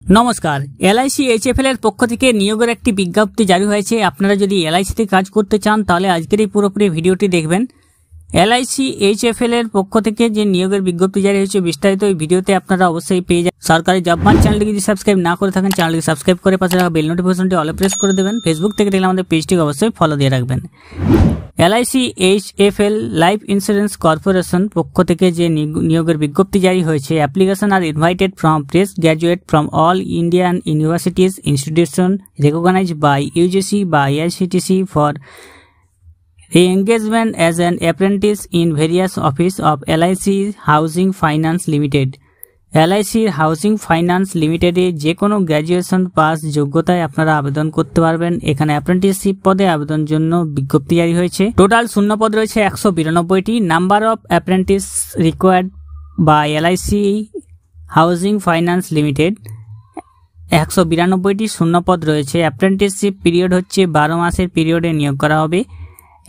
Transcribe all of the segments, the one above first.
নমস্কার, এলআইসি এইচএফএল এর পক্ষ থেকে নিয়োগের একটি বিজ্ঞপ্তি জারি হয়েছে। আপনারা যদি এলআইসিতে কাজ করতে চান তাহলে আজকের এই পুরোপুরি ভিডিওটি দেখবেন। এলআইসি এইচএফএল এর পক্ষ থেকে যে নিয়োগের বিজ্ঞপ্তি জারি হয়েছে বিস্তারিত এই ভিডিওতে আপনারা অবশ্যই পেয়ে যাবেন। সরকারি জব মার্ট চ্যানেলটি যদি সাবস্ক্রাইব না করে থাকেন চ্যানেলটি সাবস্ক্রাইব করে পাশে রাখা বেল নোটিফিকেশনটি অলে প্রেস করে দেবেন। ফেসবুক থেকে দেখলে আমাদের পেজটিকে অবশ্যই ফলো দিয়ে রাখবেন। LIC HFL life insurance corporation পক্ষ থেকে যে নিয়োগের বিজ্ঞপ্তি জারি হয়েছে, application are invited from fresh graduate from all Indian universities institution recognized by UGC by ICTC for re-engagement as an apprentice in various office of LIC Housing Finance Limited। LIC housing finance লিমিটেডে যে কোনো graduation pass যোগ্যতায় আপনারা আবেদন করতে পারবেন। এখানে apprenticeship পদে আবেদন জন্য বিজ্ঞপ্তি জারি হয়েছে। টোটাল শূন্য পদ রয়েছে 192টি। Number of apprentice required by LIC housing finance limited 192টি শূন্য পদ রয়েছে। অ্যাপ্রেন্টিসশিপ পিরিয়ড হচ্ছে 12 মাসের পিরিয়ডে নিয়োগ করা হবে।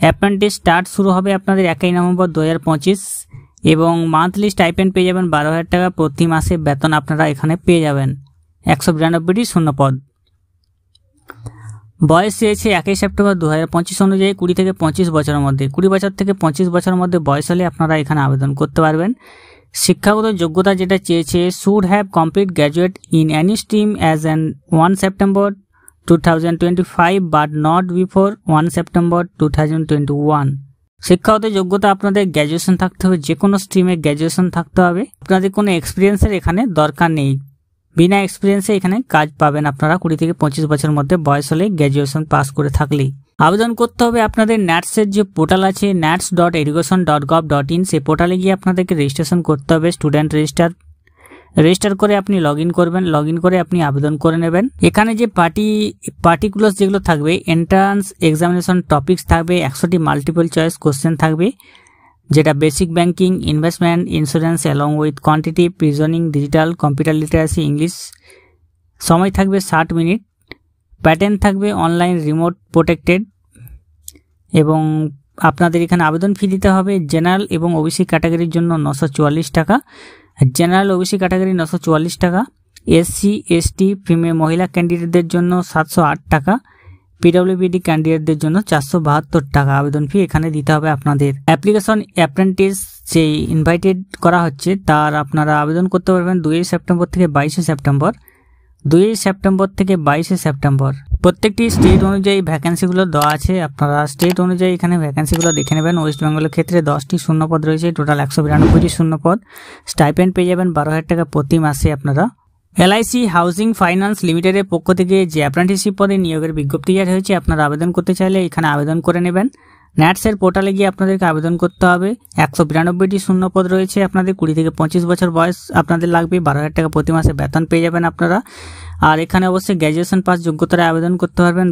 অ্যাপ্রেন্টিস স্টার্ট শুরু হবে আপনাদের 1 নভেম্বর 2025 এবং মান্থলি স্টাইপেন্ড পেয়ে যাবেন 12,000 টাকা প্রতি মাসে বেতন আপনারা এখানে পেয়ে যাবেন। 192টি শূন্য পদ। বয়স রয়েছে 1 সেপ্টেম্বর 2025 অনুযায়ী 20 থেকে 25 বছরের মধ্যে। 20 বছর থেকে 25 বছরের মধ্যে বয়স হলে আপনারা এখানে আবেদন করতে পারবেন। শিক্ষাগত যোগ্যতা যেটা চেয়েছে, should have complete graduate in any stream as an 1 September 2025 but not before 1 September 2021। শিক্ষাগত যোগ্যতা আপনাদের গ্র্যাজুয়েশন থাকতে হবে, যে কোনো স্ট্রিমে গ্র্যাজুয়েশন থাকতে হবে। আপনাদের কোনো এক্সপিরিয়েন্সের এখানে দরকার নেই, বিনা এক্সপিরিয়েন্সে এখানে কাজ পাবেন আপনারা 20 থেকে 25 বছরের মধ্যে বয়স হলে, গ্র্যাজুয়েশন পাস করে থাকলেই। আবেদন করতে হবে আপনাদের ন্যাটসের যে পোর্টাল আছে nats.education.gov.in, সেই পোর্টালে গিয়ে আপনাদেরকে রেজিস্ট্রেশন করতে হবে। স্টুডেন্ট রেজিস্টার করে আপনি লগ ইন করবেন। লগ ইন করে আপনি আবেদন করে নেবেন। এখানে যে পার্টিকুলার্স যেগুলো থাকবে, এন্ট্রান্স এক্সামিনেশন টপিকস থাকবে, 100টি মাল্টিপল চয়েস কোশ্চেন থাকবে, যেটা basic banking, investment, insurance along with quantitative reasoning, digital, computer literacy, English. সময় থাকবে 60 মিনিট। প্যাটার্ন থাকবে অনলাইন, রিমোট প্রোটেক্টেড। এবং আপনাদের এখানে আবেদন ফি দিতে হবে। জেনারেল এবং ওবিসি ক্যাটাগরির জন্য 944 টাকা, জেনারেল ওবিসি ক্যাটাগরি 944 টাকা, SC ST ফিমেল মহিলা ক্যান্ডিডেটদের জন্য 708 টাকা, PWBD ক্যান্ডিডেটদের জন্য 472 টাকা আবেদন ফি এখানে দিতে হবে আপনাদের। অ্যাপ্লিকেশন অ্যাপ্রেন্টিস যে ইনভাইটেড করা হচ্ছে তার আপনারা আবেদন করতে পারবেন 2 সেপ্টেম্বর থেকে 22 সেপ্টেম্বর। 2 সেপ্টেম্বর থেকে 22 সেপ্টেম্বর। প্রত্যেকটি স্টেট অনুযায়ী ভ্যাকেন্সিগুলো দেওয়া আছে, আপনারা স্টেট অনুযায়ী এখানে ভ্যাকেন্সিগুলো দেখে নেবেন। ওয়েস্ট বেঙ্গলের ক্ষেত্রে 10টি শূন্য পদ রয়েছে, টোটাল 192টি শূন্য পদ। স্টাইপেন্ড পেয়ে যাবেন 12,000 টাকা প্রতি মাসে আপনারা। LIC হাউজিং ফাইন্যান্স লিমিটেডের পক্ষ থেকে যে অ্যাপ্রেন্টিসশিপ পদে নিয়োগের বিজ্ঞপ্তি জারি হয়েছে, আপনারা আবেদন করতে চাইলে এখানে আবেদন করে নেবেন। ন্যাটসের পোর্টালে গিয়ে আপনাদেরকে আবেদন করতে হবে। 192টি শূন্য পদ রয়েছে। আপনাদের 20 থেকে 25 বছর বয়স আপনাদের লাগবে। 12,000 টাকা প্রতি মাসে বেতন পেয়ে যাবেন আপনারা। আর এখানে অবশ্যই গ্র্যাজুয়েশন পাস যোগ্যতায় আবেদন করতে পারবেন।